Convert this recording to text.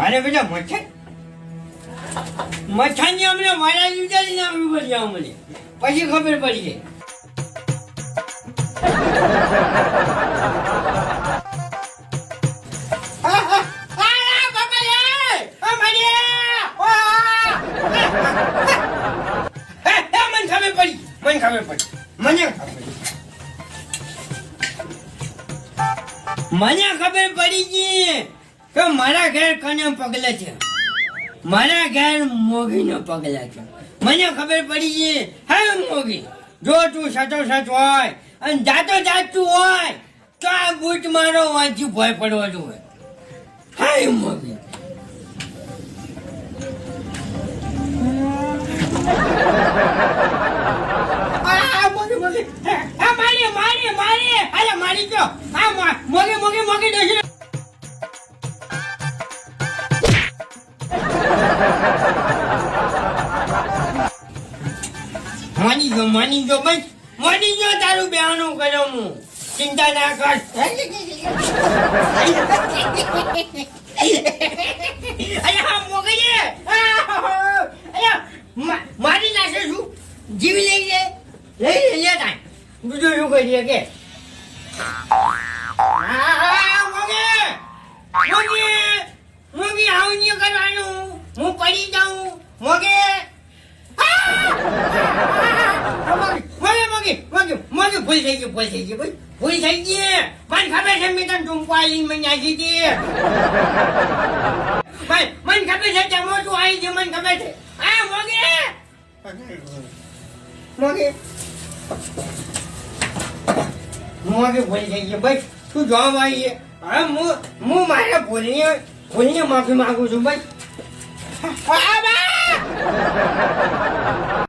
મારે બેટા મચ્છાની અમને મારા વિચારીને આવી બધી અમને પછી ખબર પડી ગઈ. મને ખબર પડી ગઈ કે મારા ઘેર કને પગલા છે. મારા ઘેર મોગીનો પગલા છે. મને ખબર પડી ગઈ. હા મોગી, જો તું સાચો સાચ હોય અને જાતો જાતું હોય તો આ બૂટ મારો વાંચી ભય પડવા જોઈએ. હા મોગી, મારી જો મોગે દેખી માની જો બસ માની જો તારું બેહાનું કર્યો હું. ચિંતા ના કર. અલ્યા મોગે મારી નાખે છું. જીવી લઈ લે તાય બીજું શું કરીએ કે મોગી આવું નહીં કરવાનું. હું પડી જાઉં મોગે. ભૂલ થઈ ગઈ ભૂલ થઈ ગઈ. મને ખબર છે મેં તને ટૂંકો આવીને મને નાખી હતી. મને ખબર છે તે મોટું આવી ગયું. મને ખબર છે. હા મોગે ભૂલ થઈ ગઈ. ભાઈ તું જવાબ આવી. હવે હું મારા ભૂલની માફી માંગુ છું ભાઈ.